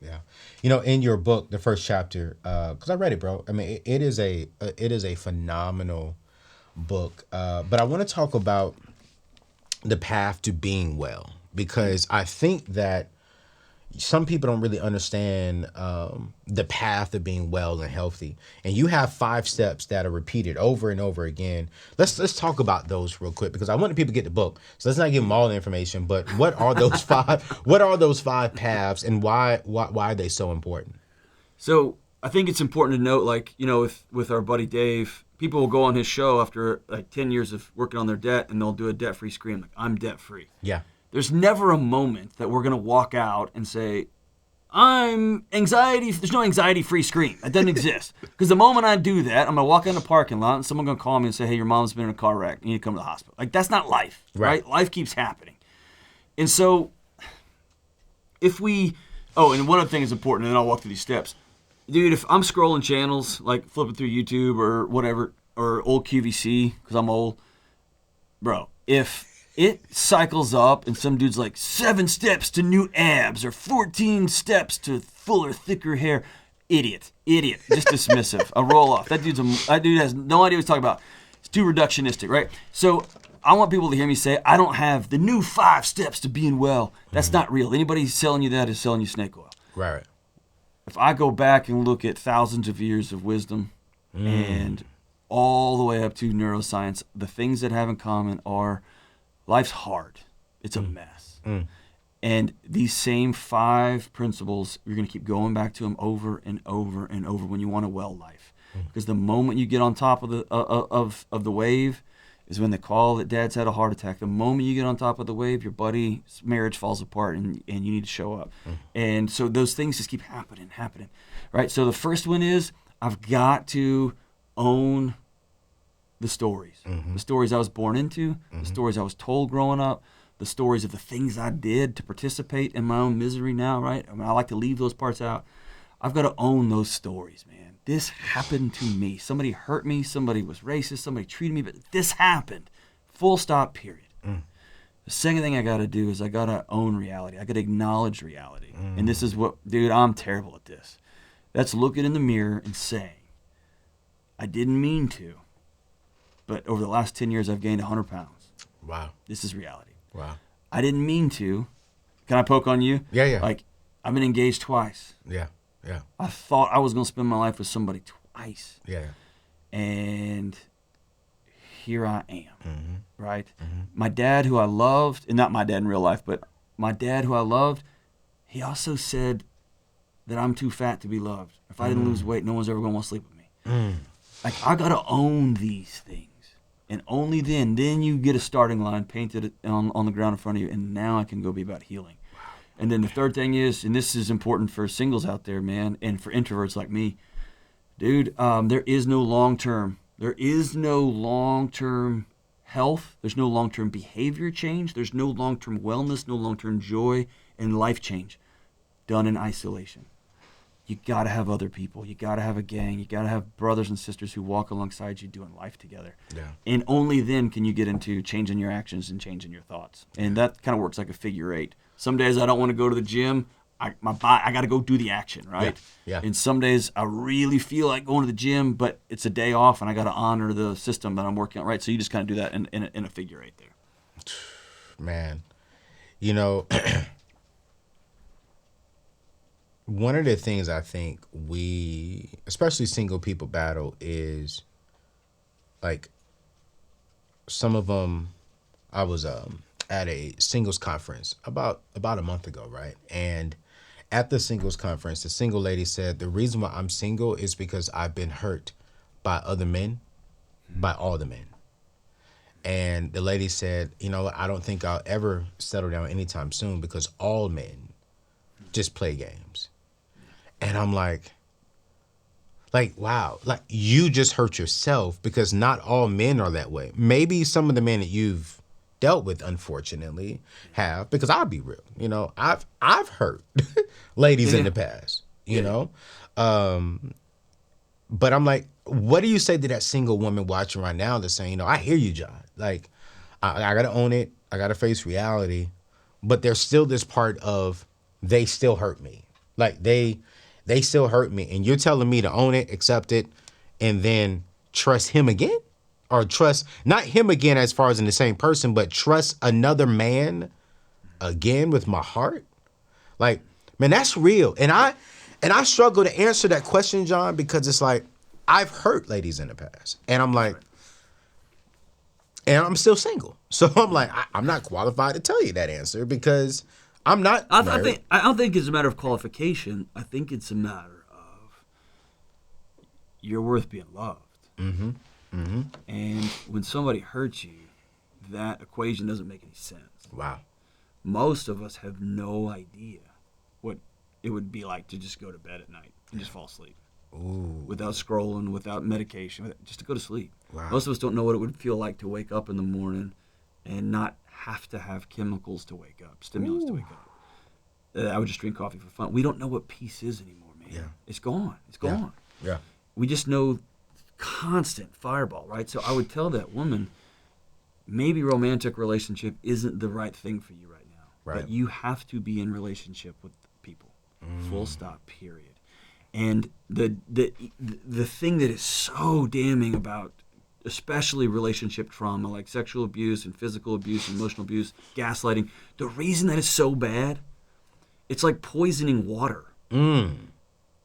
Yeah. In your book, the first chapter, because I read it, bro. I mean, it is a phenomenal book. But I want to talk about the path to being well, because I think that some people don't really understand the path of being well and healthy. And you have 5 steps that are repeated over and over again. Let's talk about those real quick, because I want the people to get the book. So let's not give them all the information. But what are those five? What are those 5 paths, and why are they so important? So I think it's important to note, like, with our buddy Dave, people will go on his show after like 10 years of working on their debt, and they'll do a debt-free scream, like, I'm debt-free. Yeah. There's never a moment that we're going to walk out and say, I'm anxiety. There's no anxiety-free scream. That doesn't exist. Because the moment I do that, I'm going to walk in the parking lot and someone's going to call me and say, hey, your mom's been in a car wreck. You need to come to the hospital. Like, that's not life, right? Life keeps happening. And so and one other thing is important, and then I'll walk through these steps. Dude, if I'm scrolling channels, like flipping through YouTube or whatever, or old QVC, because I'm old, bro, if it cycles up and some dude's like 7 steps to new abs or 14 steps to fuller, thicker hair, idiot, just dismissive, a roll off. That dude has no idea what he's talking about. It's too reductionistic, right? So I want people to hear me say, I don't have the new 5 steps to being well. That's not real. Anybody selling you that is selling you snake oil. Right. If I go back and look at thousands of years of wisdom and all the way up to neuroscience, the things that have in common are life's hard. It's a mess. And these same 5 principles, you're going to keep going back to them over and over and over when you want a well life. Because the moment you get on top of the wave is when they call that dad's had a heart attack. The moment you get on top of the wave, your buddy's marriage falls apart and you need to show up. And so those things just keep happening, right? So the first one is I've got to own the stories. The stories I was born into, the stories I was told growing up, the stories of the things I did to participate in my own misery now, right? I mean, I like to leave those parts out. I've got to own those stories, man. This happened to me. Somebody hurt me. Somebody was racist. Somebody treated me, but this happened. Full stop, period. The second thing I got to do is I got to own reality. I got to acknowledge reality. And this is what, dude, I'm terrible at this. That's looking in the mirror and saying, I didn't mean to, but over the last 10 years, I've gained 100 pounds. Wow. This is reality. Wow. I didn't mean to. Can I poke on you? Yeah. Like, I've been engaged twice. Yeah. I thought I was going to spend my life with somebody twice. Yeah. And here I am, right? My dad, who I loved, and not my dad in real life, but my dad, who I loved, he also said that I'm too fat to be loved. If I didn't lose weight, no one's ever going to want to sleep with me. Like, I got to own these things. And only then you get a starting line painted on the ground in front of you, and now I can go be about healing. And then the third thing is, and this is important for singles out there, man, and for introverts like me, dude, there is no long-term. There is no long-term health. There's no long-term behavior change. There's no long-term wellness, no long-term joy and life change done in isolation. You got to have other people. You got to have a gang. You got to have brothers and sisters who walk alongside you doing life together. Yeah. And only then can you get into changing your actions and changing your thoughts. And that kind of works like a figure 8. Some days I don't want to go to the gym. I got to go do the action, right? Yeah. And some days I really feel like going to the gym, but it's a day off and I got to honor the system that I'm working on, right? So you just kind of do that in a figure 8 there. Man, one of the things I think we, especially single people, battle is, like, some of them. I was at a singles conference about a month ago, right? And at the singles conference, the single lady said, the reason why I'm single is because I've been hurt by other men, by all the men. And the lady said, I don't think I'll ever settle down anytime soon because all men just play games. And I'm like, wow, like, you just hurt yourself, because not all men are that way. Maybe some of the men that you've dealt with, unfortunately, have, because I'll be real, I've hurt ladies in the past, you know? But I'm like, what do you say to that single woman watching right now that's saying, I hear you, John. Like, I got to own it. I got to face reality. But there's still this part of, they still hurt me. Like they still hurt me, and you're telling me to own it, accept it, and then trust him again, or trust not him again as far as in the same person, but trust another man again with my heart. Like, man, that's real. And I struggle to answer that question, John, because it's like I've hurt ladies in the past, and I'm like, and I'm still single, so I'm like, I'm not qualified to tell you that answer because I'm not married. I don't think it's a matter of qualification. I think it's a matter of you're worth being loved. Mm-hmm. Mm-hmm. And when somebody hurts you, that equation doesn't make any sense. Wow. Most of us have no idea what it would be like to just go to bed at night and just fall asleep. Ooh. Without scrolling, without medication, just to go to sleep. Wow. Most of us don't know what it would feel like to wake up in the morning and not have to have chemicals to wake up, stimulants to wake up. I would just drink coffee for fun. We don't know what peace is anymore, man. Yeah. It's gone. It's gone. Yeah. We just know constant fireball, right? So I would tell that woman, maybe romantic relationship isn't the right thing for you right now. Right. But you have to be in relationship with people. Full stop, period. And the thing that is so damning about especially relationship trauma like sexual abuse and physical abuse and emotional abuse, gaslighting, the reason that is so bad, it's like poisoning water. And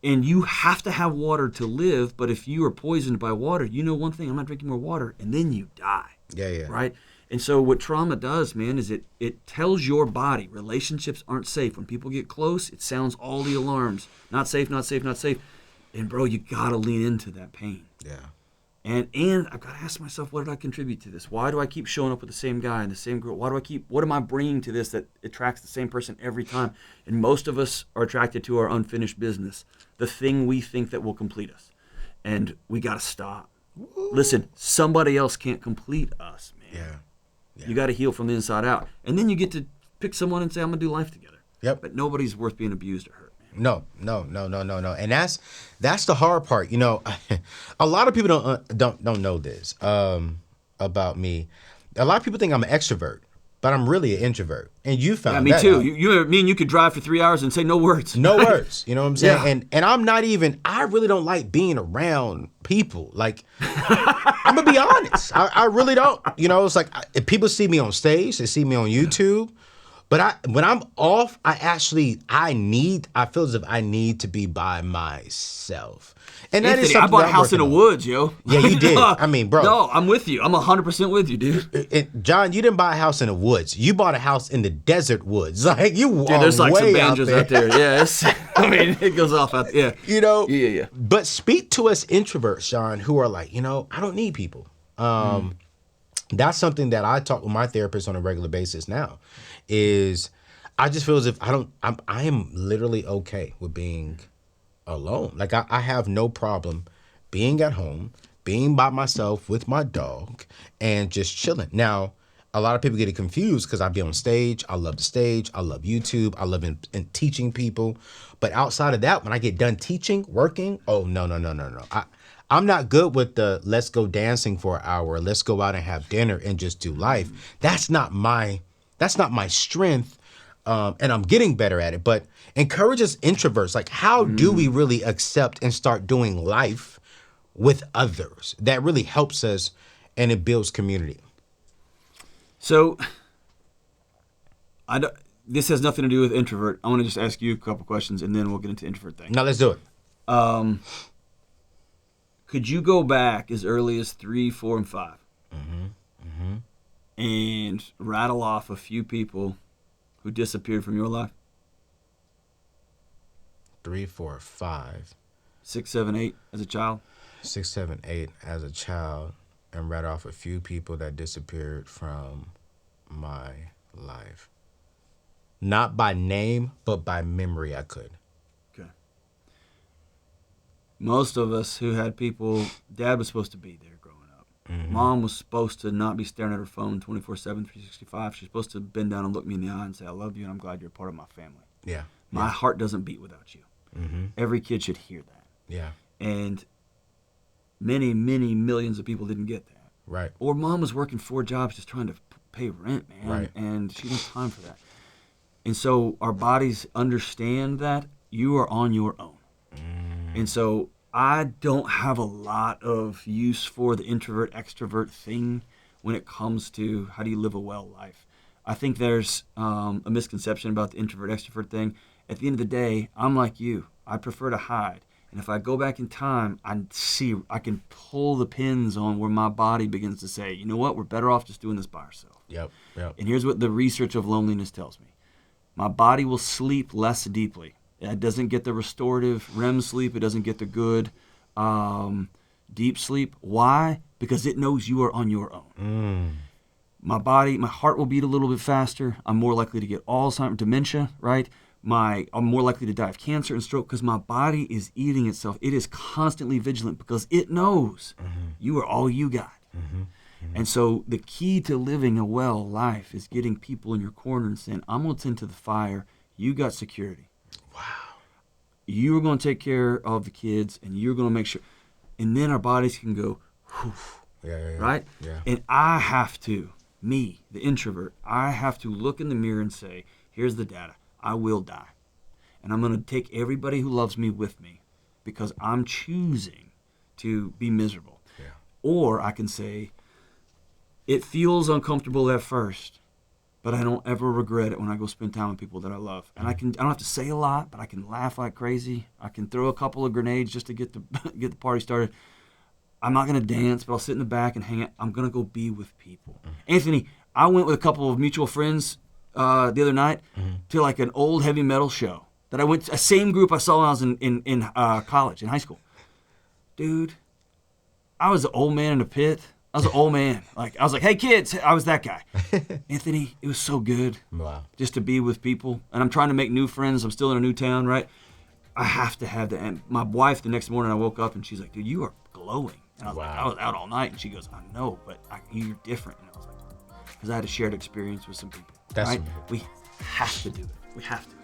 you have to have water to live, but if you are poisoned by water, you know one thing, I'm not drinking more water, and then you die. Yeah. Right? And so what trauma does, man, is it tells your body relationships aren't safe. When people get close, it sounds all the alarms. Not safe, not safe, not safe. And, bro, you got to lean into that pain. Yeah. And I've got to ask myself, what did I contribute to this? Why do I keep showing up with the same guy and the same girl? What am I bringing to this that attracts the same person every time? And most of us are attracted to our unfinished business, the thing we think that will complete us. And we got to stop. Listen, somebody else can't complete us, man. Yeah. You got to heal from the inside out. And then you get to pick someone and say, I'm going to do life together. Yep. But nobody's worth being abused or hurt, man. No. And that's the hard part. You know, a lot of people don't know this about me. A lot of people think I'm an extrovert, but I'm really an introvert. And you found me that too. out. You could drive for 3 hours and say no words. No words. You know what I'm saying? Yeah. And I'm not even, I really don't like being around people. Like, I'm going to be honest. I really don't. You know, it's like if people see me on stage, they see me on YouTube. But when I'm off, I feel as if I need to be by myself. And that is Anthony, I something bought a I'm house in the working on. woods, yo. Yeah, you did. I mean, bro. No, I'm with you. I'm 100% with you, dude. John, you didn't buy a house in the woods. You bought a house in the desert woods. Like, you Dude, there's like way some banjos out there. Yeah, I mean, it goes off out there. Yeah. You know? Yeah. But speak to us introverts, John, who are like, you know, I don't need people. That's something that I talk with my therapist on a regular basis now, is I just feel as if I am literally okay with being alone. Like I have no problem being at home, being by myself with my dog and just chilling. Now, a lot of people get it confused because I be on stage. I love the stage. I love YouTube. I love in teaching people. But outside of that, when I get done teaching, working, oh, no. I'm not good with the let's go dancing for an hour. Let's go out and have dinner and just do life. That's not my strength. And I'm getting better at it. But encourage us introverts. Like, how do we really accept and start doing life with others? That really helps us and it builds community. So, this has nothing to do with introvert. I want to just ask you a couple questions, and then we'll get into introvert thing. Now, let's do it. Could you go back as early as 3, 4, and 5 and rattle off a few people who disappeared from your life? 3, 4, 5. 6, 7, 8 as a child? 6, 7, 8 as a child, and rattle off a few people that disappeared from my life. Not by name, but by memory I could. Okay. Most of us who had people, dad was supposed to be there growing up. Mom was supposed to not be staring at her phone 24/7, 365. She's supposed to bend down and look me in the eye and say, I love you and I'm glad you're a part of my family. Yeah. My heart doesn't beat without you. Every kid should hear that. Yeah. And many, many millions of people didn't get that. Right. Or mom was working 4 jobs just trying to pay rent, man. Right. And she didn't have time for that. And so our bodies understand that, you are on your own. And so I don't have a lot of use for the introvert extrovert thing when it comes to how do you live a well life. I think there's a misconception about the introvert extrovert thing. At the end of the day, I'm like you. I prefer to hide. And if I go back in time, I can pull the pins on where my body begins to say, you know what, we're better off just doing this by ourselves. Yep. And here's what the research of loneliness tells me. My body will sleep less deeply. It doesn't get the restorative REM sleep. It doesn't get the good deep sleep. Why? Because it knows you are on your own. My heart will beat a little bit faster. I'm more likely to get Alzheimer's, dementia, right? I'm more likely to die of cancer and stroke because my body is eating itself. It is constantly vigilant because it knows you are all you got. And so the key to living a well life is getting people in your corner and saying, I'm going to tend to the fire. You got security. Wow. You're going to take care of the kids, and you're going to make sure. And then our bodies can go, whew, right? Yeah. And I have to, me, the introvert, I have to look in the mirror and say, here's the data. I will die. And I'm going to take everybody who loves me with me because I'm choosing to be miserable. Yeah. Or I can say, it feels uncomfortable at first, but I don't ever regret it when I go spend time with people that I love. And I don't have to say a lot, but I can laugh like crazy. I can throw a couple of grenades just to get the party started. I'm not going to dance, but I'll sit in the back and hang out. I'm going to go be with people. Anthony, I went with a couple of mutual friends the other night to like an old heavy metal show that I went to, a same group I saw when I was in college, in high school. Dude, I was the old man in the pit. I was an old man. I was like, hey, kids. I was that guy. Anthony, it was so good just to be with people. And I'm trying to make new friends. I'm still in a new town, right? I have to have that. And my wife, the next morning, I woke up and she's like, dude, you are glowing. And I was like, I was out all night. And she goes, I know, but you're different. And I was like, because I had a shared experience with some people. That's right? We have to do it. We have to.